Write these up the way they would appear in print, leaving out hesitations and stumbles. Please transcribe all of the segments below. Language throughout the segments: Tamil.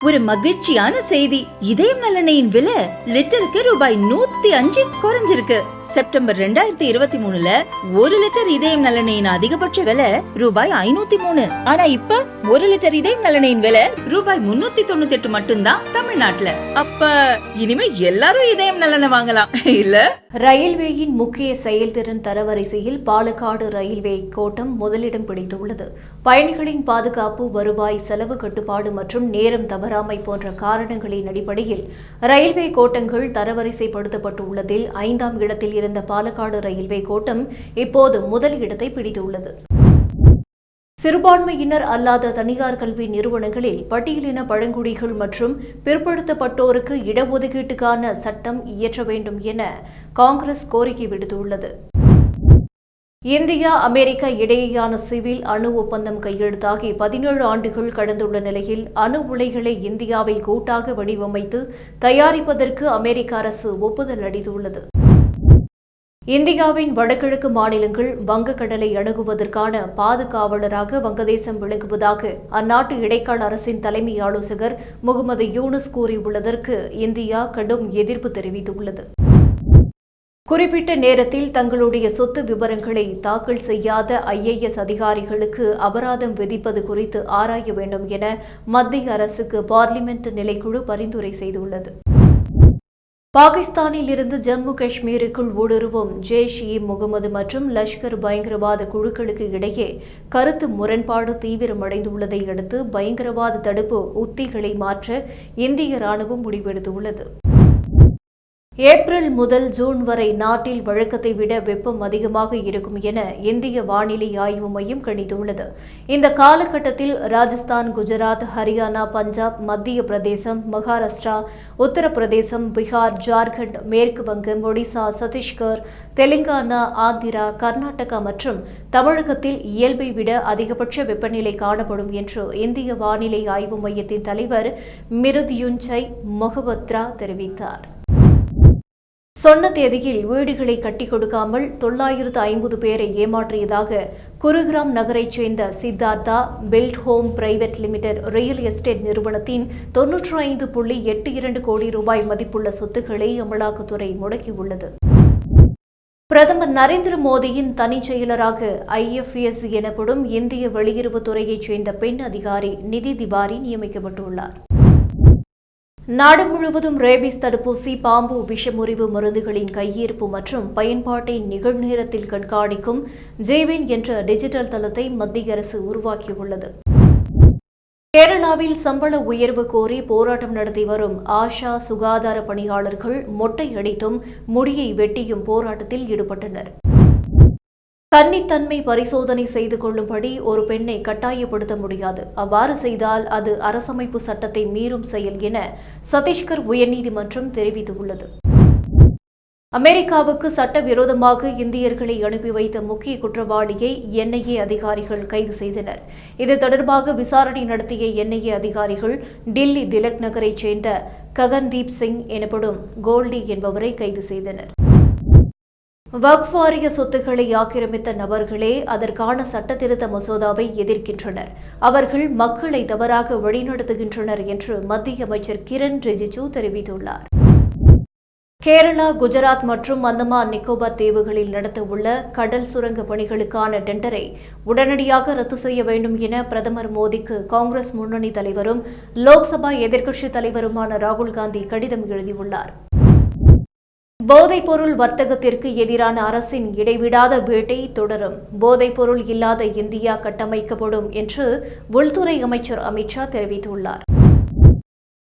ஒரு மகிழ்ச்சியான செய்தி. இதயம் நல்லெண்ணெயின் விலை லிட்டருக்கு ரூபாய் 105 குறைஞ்சிருக்கு. செப்டம்பர் 2023ல 1 லிட்டர் இதயம் நல்லெண்ணெயின் அதிகபட்ச விலை ரூபாய் 503. ஆனா இப்ப 1 லிட்டர் இதயம் நல்லெண்ணெயின் விலை ரூபாய் 398 மட்டும்தான் தமிழ்நாட்டுல. அப்ப இனிமே எல்லாரும் இதயம் நல்லெண்ணெய் வாங்கலாம் இல்ல? ரயில்வேயின் முக்கிய செயல்திறன் தரவரிசையில் பாலக்காடு ரயில்வே கோட்டம் முதலிடம் பிடித்துள்ளது. பயணிகளின் பாதுகாப்பு, வருவாய், செலவு கட்டுப்பாடு மற்றும் நேரம் தவறாமை போன்ற காரணங்களின் அடிப்படையில் ரயில்வே கோட்டங்கள் தரவரிசைப்படுத்தப்பட்டுள்ளதில் 5ஆம் இடத்தில் இருந்த பாலக்காடு ரயில்வே கோட்டம் இப்போது முதல் இடத்தை பிடித்துள்ளது. சிறுபான்மையினர் அல்லாத தனியார் கல்வி நிறுவனங்களில் பட்டியலின பழங்குடிகள் மற்றும் பிற்படுத்தப்பட்டோருக்கு இடஒதுக்கீட்டுக்கான சட்டம் இயற்ற வேண்டும் என காங்கிரஸ் கோரிக்கை விடுத்துள்ளது. இந்தியா, அமெரிக்கா இடையேயான சிவில் அணு ஒப்பந்தம் கையெழுத்தாகி 17 ஆண்டுகள் கடந்துள்ள நிலையில் அணு உலைகளை இந்தியாவில் கூட்டாக வடிவமைத்து தயாரிப்பதற்கு அமெரிக்க அரசு ஒப்புதல் அளித்துள்ளது. இந்தியாவின் வடகிழக்கு மாநிலங்கள் வங்கக்கடலை அணுகுவதற்கான பாதுகாவலராக வங்கதேசம் விளங்குவதாக அந்நாட்டு இடைக்கால அரசின் தலைமை ஆலோசகர் முகமது யூனுஸ் கூறியுள்ளதற்கு இந்தியா கடும் எதிர்ப்பு தெரிவித்துள்ளது. குறிப்பிட்ட நேரத்தில் தங்களுடைய சொத்து விவரங்களை தாக்கல் செய்யாத IAS அதிகாரிகளுக்கு அபராதம் விதிப்பது குறித்து ஆராய வேண்டும் என மத்திய அரசுக்கு பார்லிமென்ட் நிலைக்குழு பரிந்துரை செய்துள்ளது. பாகிஸ்தானில் இருந்து ஜம்மு காஷ்மீருக்குள் ஊடுருவும் ஜெய்ஷ்-இ-முகமது மற்றும் லஷ்கர் பயங்கரவாத குழுக்களுக்கு இடையே கருத்து முரண்பாடு தீவிரமடைந்துள்ளதை அடுத்து பயங்கரவாத தடுப்பு உத்திகளை மாற்ற இந்திய ராணுவம் முடிவெடுத்துள்ளது. ஏப்ரல் முதல் ஜூன் வரை நாட்டில் வழக்கத்தை விட வெப்பம் அதிகமாக இருக்கும் என இந்திய வானிலை ஆய்வு மையம் கணித்துள்ளது. இந்த காலகட்டத்தில் ராஜஸ்தான், குஜராத், ஹரியானா, பஞ்சாப், மத்திய பிரதேசம், மகாராஷ்டிரா, உத்தரப்பிரதேசம், பீகார், ஜார்க்கண்ட், மேற்கு வங்கம், ஒடிசா, சத்தீஸ்கர், தெலுங்கானா, ஆந்திரா, கர்நாடகா மற்றும் தமிழகத்தில் இயல்பை விட அதிகபட்ச வெப்பநிலை காணப்படும் என்று இந்திய வானிலை ஆய்வு மையத்தின் தலைவர் மிருத்யுஞ்சய் மொஹபத்ரா தெரிவித்தார். சொன்ன தேதியில் வீடுகளை கட்டிக் கொடுக்காமல் 950 பேரை ஏமாற்றியதாக குருகிராம் நகரைச் சேர்ந்த Siddhartha build home private limited real estate நிறுவனத்தின் 95.82 கோடி ரூபாய் மதிப்புள்ள சொத்துக்களை அமலாக்கத்துறை முடக்கியுள்ளது. பிரதமர் நரேந்திர மோடியின் தனிச் செயலராக IFS எனப்படும் இந்திய வெளியுறவுத்துறையைச் சேர்ந்த பெண் அதிகாரி நிதி திவாரி நியமிக்கப்பட்டுள்ளார். நாடு முழுவதும் ரேபீஸ் தடுப்பூசி, பாம்பு விஷமுறிவு மருந்துகளின் கையிருப்பு மற்றும் பயன்பாட்டை நிகழ்நேரத்தில் கண்காணிக்கும் ஜேவின் என்ற டிஜிட்டல் தளத்தை மத்திய அரசு உருவாக்கியுள்ளது. கேரளாவில் சம்பள உயர்வு கோரி போராட்டம் நடத்தி வரும் ஆஷா சுகாதார பணியாளர்கள் மொட்டை அடித்தும் முடியை வெட்டியும் போராட்டத்தில் ஈடுபட்டனர். கன்னித்தன்மை பரிசோதனை செய்து கொள்ளும்படி ஒரு பெண்ணை கட்டாயப்படுத்த முடியாது. அவ்வாறு செய்தால் அது அரசமைப்பு சட்டத்தை மீறும் செயல் என சத்தீஸ்கர் உயர்நீதிமன்றம் தெரிவித்துள்ளது. அமெரிக்காவுக்கு சட்டவிரோதமாக இந்தியர்களை அனுப்பி வைத்த முக்கிய குற்றவாளியை NIA அதிகாரிகள் கைது செய்தனர். இது தொடர்பாக விசாரணை நடத்திய NIA அதிகாரிகள் டில்லி திலக் நகரைச் சேர்ந்த ககன்தீப் சிங் எனப்படும் கோல்டி என்பவரை கைது செய்தனர். வக்ஃப் வாரிய சொத்துக்களை ஆக்கிரமித்த நபர்களே அதற்கான சட்டத்திருத்த மசோதாவை எதிர்க்கின்றனர். அவர்கள் மக்களை தவறாக வழிநடத்துகின்றனர் என்று மத்திய அமைச்சர் கிரண் ரிஜிஜு தெரிவித்துள்ளார். கேரளா, குஜராத் மற்றும் அந்தமான் நிக்கோபார் தீவுகளில் நடத்தவுள்ள கடல் சுரங்க பணிகளுக்கான டெண்டரை உடனடியாக ரத்து செய்ய வேண்டும் என பிரதமர் மோடிக்கு காங்கிரஸ் முன்னணி தலைவரும் லோக்சபா எதிர்க்கட்சித் தலைவருமான ராகுல் காந்தி கடிதம் எழுதியுள்ளார். போதைப்பொருள் வர்த்தகத்திற்கு எதிரான அரசின் இடைவிடாத வேட்டை தொடரும். போதைப்பொருள் இல்லாத இந்தியா கட்டமைக்கப்படும் என்று உள்துறை அமைச்சர் அமித்ஷா தெரிவித்துள்ளார்.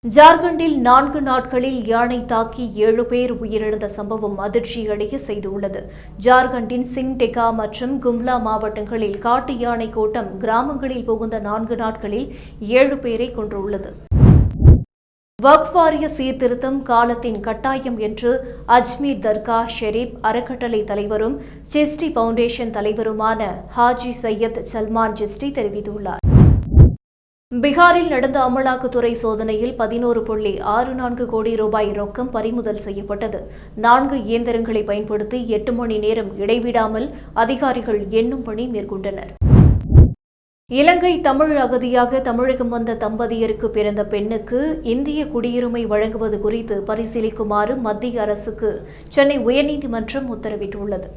ஜார்க்கண்டில் 4 நாட்களில் யானை தாக்கி 7 பேர் உயிரிழந்த சம்பவம் அதிர்ச்சியடைய செய்துள்ளது. ஜார்க்கண்டின் சிங்டெகா மற்றும் கும்லா மாவட்டங்களில் காட்டு யானை கூட்டம் கிராமங்களில் புகுந்த 4 நாட்களில் 7 பேரை கொன்றுள்ளது. வக்ஃப் வாரிய சீர்திருத்தம் காலத்தின் கட்டாயம் என்று அஜ்மீர் தர்கா ஷெரீப் அறக்கட்டளை தலைவரும் சிஸ்டி பவுண்டேஷன் தலைவருமான ஹாஜி சையத் சல்மான் சிஸ்டி தெரிவித்துள்ளார். பீகாரில் நடந்த அமலாக்கத்துறை சோதனையில் 11.64 கோடி ரூபாய் ரொக்கம் பறிமுதல் செய்யப்பட்டது. 4 இயந்திரங்களை பயன்படுத்தி 8 மணி நேரம் இடைவிடாமல் அதிகாரிகள் எண்ணும் பணி மேற்கொண்டனர். இலங்கை தமிழ் அகதியாக தமிழகம் வந்த தம்பதியருக்கு பிறந்த பெண்ணுக்கு இந்திய குடியுரிமை வழங்குவது குறித்து பரிசீலிக்குமாறு மத்திய அரசுக்கு சென்னை உயர்நீதிமன்றம் உத்தரவிட்டுள்ளது.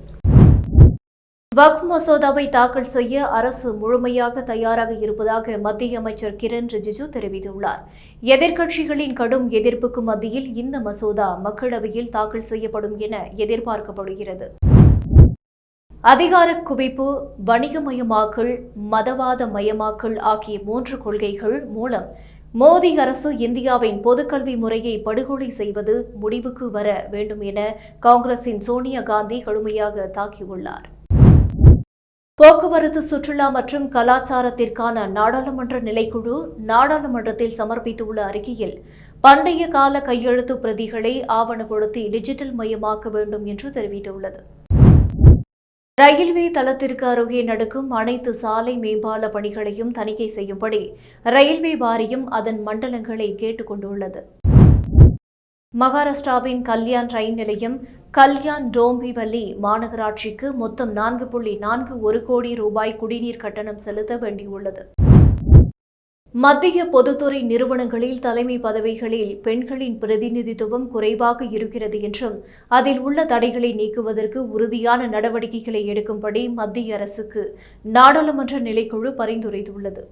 வக்ஃப் மசோதாவை தாக்கல் செய்ய அரசு முழுமையாக தயாராக இருப்பதாக மத்திய அமைச்சர் கிரண் ரிஜிஜு தெரிவித்துள்ளார். எதிர்க்கட்சிகளின் கடும் எதிர்ப்புக்கு மத்தியில் இந்த மசோதா மக்களவையில் தாக்கல் செய்யப்படும் என எதிர்பார்க்கப்படுகிறது. அதிகார குவிப்பு, வணிகமயமாக்கல், மதவாத மயமாக்கல் ஆகிய 3 கொள்கைகள் மூலம் மோடி அரசு இந்தியாவின் பொதுக்கல்வி முறையை படுகொலை செய்வது முடிவுக்கு வர வேண்டும் என காங்கிரசின் சோனியா காந்தி கடுமையாக தாக்கியுள்ளார். போக்குவரத்து, சுற்றுலா மற்றும் கலாச்சாரத்திற்கான நாடாளுமன்ற நிலைக்குழு நாடாளுமன்றத்தில் சமர்ப்பித்துள்ள அறிக்கையில் பண்டைய கால கையெழுத்து பிரதிகளை ஆவணப்படுத்தி டிஜிட்டல் மயமாக்க வேண்டும் என்று தெரிவித்துள்ளது. ரயில்வே தளத்திற்கு அருகே நடக்கும் அனைத்து சாலை மேம்பால பணிகளையும் தணிக்கை செய்யும்படி ரயில்வே வாரியம் அதன் மண்டலங்களை கேட்டுக் கொண்டுள்ளது. மகாராஷ்டிராவின் கல்யாண் ரயில் நிலையம் கல்யாண் டோம்பிவலி மாநகராட்சிக்கு மொத்தம் 4.41 கோடி ரூபாய் குடிநீர் கட்டணம் செலுத்த வேண்டியுள்ளது. மத்திய பொதுத்துறை நிறுவனங்களில் தலைமை பதவிகளில் பெண்களின் பிரதிநிதித்துவம் குறைவாக இருக்கிறது என்றும் அதில் உள்ள தடைகளை நீக்குவதற்கு உறுதியான நடவடிக்கைகளை எடுக்கும்படி மத்திய அரசுக்கு நாடாளுமன்ற நிலைக்குழு பரிந்துரைத்துள்ளது.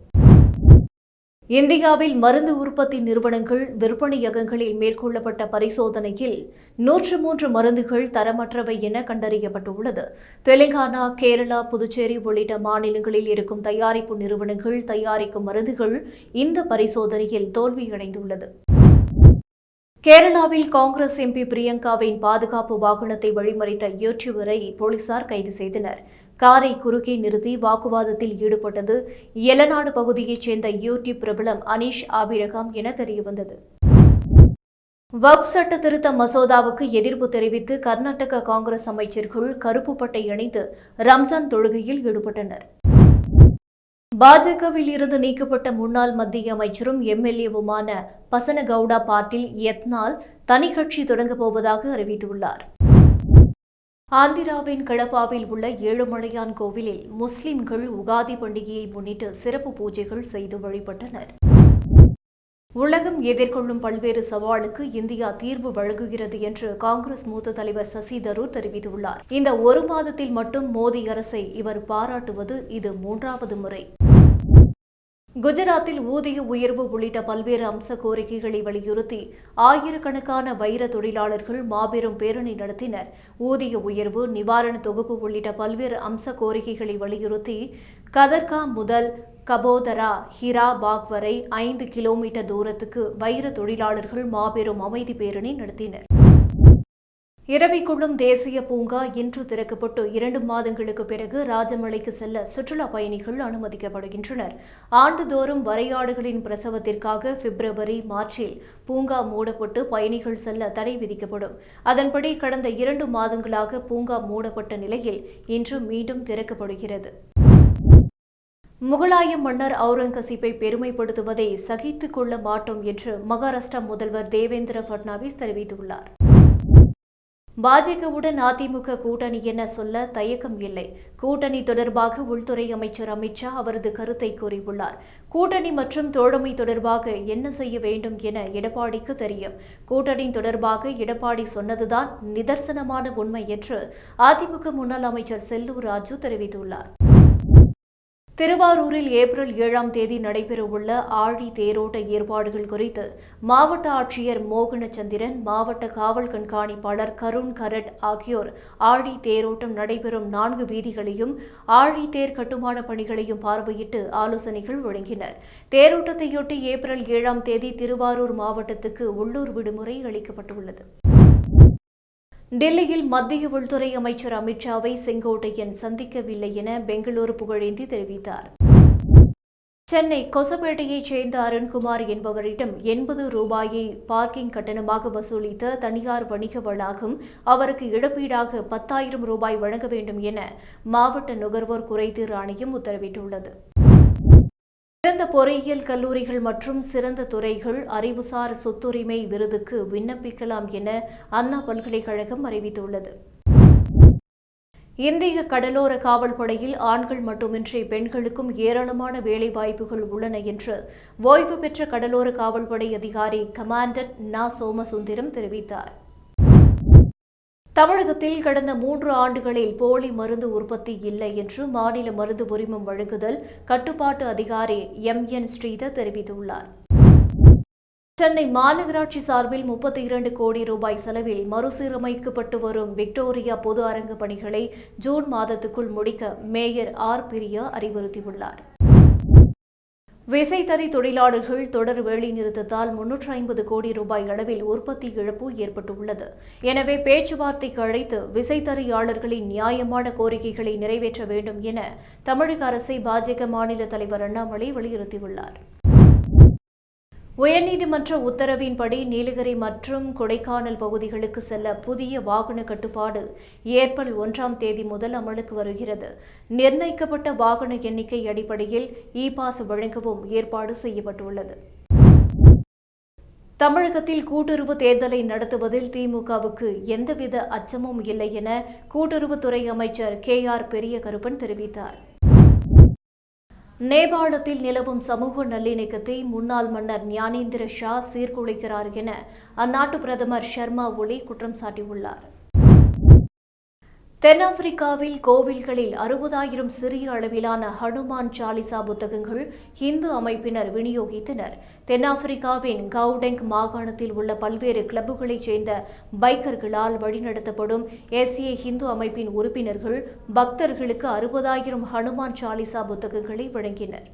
இந்தியாவில் மருந்து உற்பத்தி நிறுவனங்கள் விற்பனையகங்களில் மேற்கொள்ளப்பட்ட பரிசோதனையில் 103 மருந்துகள் தரமற்றவை என கண்டறியப்பட்டுள்ளது. தெலுங்கானா, கேரளா, புதுச்சேரி உள்ளிட்ட மாநிலங்களில் இருக்கும் தயாரிப்பு நிறுவனங்கள் தயாரிக்கும் மருந்துகள் இந்த பரிசோதனையில் தோல்வியடைந்துள்ளது. கேரளாவில் காங்கிரஸ் எம்பி பிரியங்காவின் பாதுகாப்பு வாகனத்தை வழிமறித்த யூடியூபரை போலீசார் கைது செய்தனர். காரை குறுக்கே நிறுத்தி வாக்குவாதத்தில் ஈடுபட்டது எலநாடு பகுதியைச் சேர்ந்த யூடியூப் பிரபலம் அனீஷ் ஆபிரகாம் என தெரியவந்தது. வக்ஃப் சட்ட திருத்த மசோதாவுக்கு எதிர்ப்பு தெரிவித்து கர்நாடக காங்கிரஸ் அமைச்சர்கள் கருப்பு பட்டை அணிந்து ரம்ஜான் தொழுகையில் ஈடுபட்டனர். பாஜகவில் இருந்து நீக்கப்பட்ட முன்னாள் மத்திய அமைச்சரும் எம்எல்ஏவுமான பசனகவுடா பாட்டீல் யத்னால் தனி கட்சி தொடங்கப் போவதாக அறிவித்துள்ளார். ஆந்திராவின் கடப்பாவில் உள்ள ஏழுமலையான் கோவிலில் முஸ்லிம்கள் உகாதி பண்டிகையை முன்னிட்டு சிறப்பு பூஜைகள் செய்து வழிபட்டனர். உலகம் எதிர்கொள்ளும் பல்வேறு சவாலுக்கு இந்தியா தீர்வு வழங்குகிறது என்று காங்கிரஸ் மூத்த தலைவர் சசி தரூர் தெரிவித்துள்ளார். இந்த 1 மாதத்தில் மட்டும் மோடி அரசை இவர் பாராட்டுவது இது 3வது முறை. குஜராத்தில் ஊதிய உயர்வு உள்ளிட்ட பல்வேறு அம்ச கோரிக்கைகளை வலியுறுத்தி ஆயிரக்கணக்கான வைர தொழிலாளர்கள் மாபெரும் பேரணி நடத்தினர். ஊதிய உயர்வு, நிவாரண தொகுப்பு உள்ளிட்ட பல்வேறு அம்ச கோரிக்கைகளை வலியுறுத்தி கதர்காம் முதல் கபோதரா ஹீராபாக் வரை 5 கிலோமீட்டர் தூரத்துக்கு வைர தொழிலாளர்கள் மாபெரும் அமைதி பேரணி நடத்தினர். இரவிக்குளம் தேசிய பூங்கா இன்று திறக்கப்பட்டு 2 மாதங்களுக்கு பிறகு ராஜமலைக்கு செல்ல சுற்றுலா பயணிகள் அனுமதிக்கப்படுகின்றனர். ஆண்டுதோறும் வரையாடுகளின் பிரசவத்திற்காக பிப்ரவரி, மார்ச்சில் பூங்கா மூடப்பட்டு பயணிகள் செல்ல தடை விதிக்கப்படும். அதன்படி கடந்த 2 மாதங்களாக பூங்கா மூடப்பட்ட நிலையில் இன்று மீண்டும் திறக்கப்படுகிறது. முகலாய மன்னர் அவுரங்கசீப்பை பெருமைப்படுத்துவதை சகித்துக் கொள்ள மாட்டோம் என்று மகாராஷ்டிரா முதல்வர் தேவேந்திர பட்னாவிஸ் தெரிவித்துள்ளார். பாஜகவுடன் அதிமுக கூட்டணி என சொல்ல தயக்கம் இல்லை. கூட்டணி தொடர்பாக உள்துறை அமைச்சர் அமித்ஷா அவரது கருத்தை கூறியுள்ளார். கூட்டணி மற்றும் தோழமை தொடர்பாக என்ன செய்ய வேண்டும் என எடப்பாடிக்கு தெரியும். கூட்டணி தொடர்பாக எடப்பாடி சொன்னதுதான் நிதர்சனமான உண்மை என்று அதிமுக முன்னாள் அமைச்சர் செல்லூர் ராஜு தெரிவித்துள்ளார். திருவாரூரில் ஏப்ரல் 7ஆம் தேதி நடைபெறவுள்ள ஆழி தேரோட்ட ஏற்பாடுகள் குறித்து மாவட்ட ஆட்சியர் மோகனச்சந்திரன், மாவட்ட காவல் கண்காணிப்பாளர் கருண் கரட் ஆகியோர் ஆழி தேரோட்டம் நடைபெறும் 4 வீதிகளையும் ஆழி தேர் கட்டுமான பணிகளையும் பார்வையிட்டு ஆலோசனைகள் வழங்கினர். தேரோட்டத்தையொட்டி ஏப்ரல் 7ஆம் தேதி திருவாரூர் மாவட்டத்துக்கு உள்ளூர் விடுமுறை அளிக்கப்பட்டுள்ளது. டெல்லியில் மத்திய உள்துறை அமைச்சர் அமித்ஷாவை செங்கோட்டையன் சந்திக்கவில்லை என பெங்களூரு புகழேந்தி தெரிவித்தார். சென்னை கொசப்பேட்டையைச் சேர்ந்த அருண்குமார் என்பவரிடம் 80 ரூபாயை பார்க்கிங் கட்டணமாக வசூலித்த தனியார் வணிக வளாகம் அவருக்கு இழப்பீடாக 10,000 ரூபாய் வழங்க வேண்டும் என மாவட்ட நுகர்வோர் குறைதீர் ஆணையம் உத்தரவிட்டுள்ளது. சிறந்த பொறியியல் கல்லூரிகள் மற்றும் சிறந்த துறைகள் அறிவுசார் சொத்துரிமை விருதுக்கு விண்ணப்பிக்கலாம் என அண்ணா பல்கலைக்கழகம் அறிவித்துள்ளது. இந்திய கடலோர காவல் படையில் ஆண்கள் மட்டுமின்றி பெண்களுக்கும் ஏராளமான வேலை வாய்ப்புகள் உள்ளன என்று ஓய்வு பெற்ற கடலோர காவல்படை அதிகாரி கமாண்டன்ட் நா சோமசுந்தரம் தெரிவித்தார். தமிழகத்தில் கடந்த 3 ஆண்டுகளில் போலி மருந்து உற்பத்தி இல்லை என்று மாநில மருந்து உரிமம் வழங்குதல் கட்டுப்பாட்டு அதிகாரி எம்.என். ஸ்ரீதர் தெரிவித்துள்ளார். சென்னை மாநகராட்சி சார்பில் 32 கோடி ரூபாய் செலவில் மறுசீரமைக்கப்பட்டு வரும் விக்டோரியா பொது அரங்கு பணிகளை ஜூன் மாதத்துக்குள் முடிக்க மேயர் ஆர். பிரியா அறிவுறுத்தியுள்ளார். விசைத்தறி தொழிலாளர்கள் தொடர் வேலைநிறுத்தத்தால் 350 கோடி ரூபாய் அளவில் உற்பத்தி இழப்பு ஏற்பட்டுள்ளது. எனவே பேச்சுவார்த்தைக்கு அழைத்து விசைத்தறியாளர்களின் நியாயமான கோரிக்கைகளை நிறைவேற்ற வேண்டும் என தமிழக அரசை பாஜக மாநில தலைவர் அண்ணாமலை வலியுறுத்தியுள்ளார். உயர்நீதிமன்ற உத்தரவின்படி நீலகிரி மற்றும் கொடைக்கானல் பகுதிகளுக்கு செல்ல புதிய வாகன கட்டுப்பாடு ஏப்ரல் 1ஆம் தேதி முதல் அமலுக்கு வருகிறது. நிர்ணயிக்கப்பட்ட வாகன எண்ணிக்கை அடிப்படையில் இ-பாஸ் வழங்கவும் ஏற்பாடு செய்யப்பட்டுள்ளது. தமிழகத்தில் கூட்டுறவு தேர்தலை நடத்துவதில் திமுகவுக்கு எந்தவித அச்சமும் இல்லை என கூட்டுறவுத்துறை அமைச்சர் கே.ஆர். பெரியகருப்பன் தெரிவித்தார். நேபாளத்தில் நிலவும் சமூக நல்லிணக்கத்தை முன்னாள் மன்னர் ஞானேந்திர ஷா சீர்குலைக்கிறார் என அந்நாட்டு பிரதமர் ஷர்மா ஒலி குற்றம் சாட்டியுள்ளார். தென்னாப்பிரிக்காவில் கோவில்களில் 60,000 சிறிய அளவிலான ஹனுமான் சாலிசா புத்தகங்கள் இந்து அமைப்பினர் விநியோகித்தனர். தென்னாப்பிரிக்காவின் கவுடெங் மாகாணத்தில் உள்ள பல்வேறு கிளப்புகளைச் சேர்ந்த பைக்கர்களால் வழிநடத்தப்படும் எஸ்ஏ இந்து அமைப்பின் உறுப்பினர்கள் பக்தர்களுக்கு 60,000 ஹனுமான் சாலிசா புத்தகங்களை வழங்கினர்.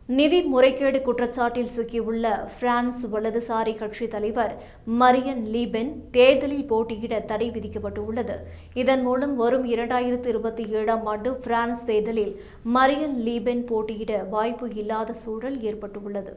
நிதி முறைகேடு குற்றச்சாட்டில் சிக்கியுள்ள பிரான்ஸ் வலதுசாரி கட்சி தலைவர் மரியன் லீபென் தேர்தலில் போட்டியிட தடை விதிக்கப்பட்டுள்ளது. இதன் மூலம் வரும் 2027ஆம் ஆண்டு பிரான்ஸ் தேர்தலில் மரியன் லீபென் போட்டியிட வாய்ப்பு இல்லாத சூழல் ஏற்பட்டுள்ளது.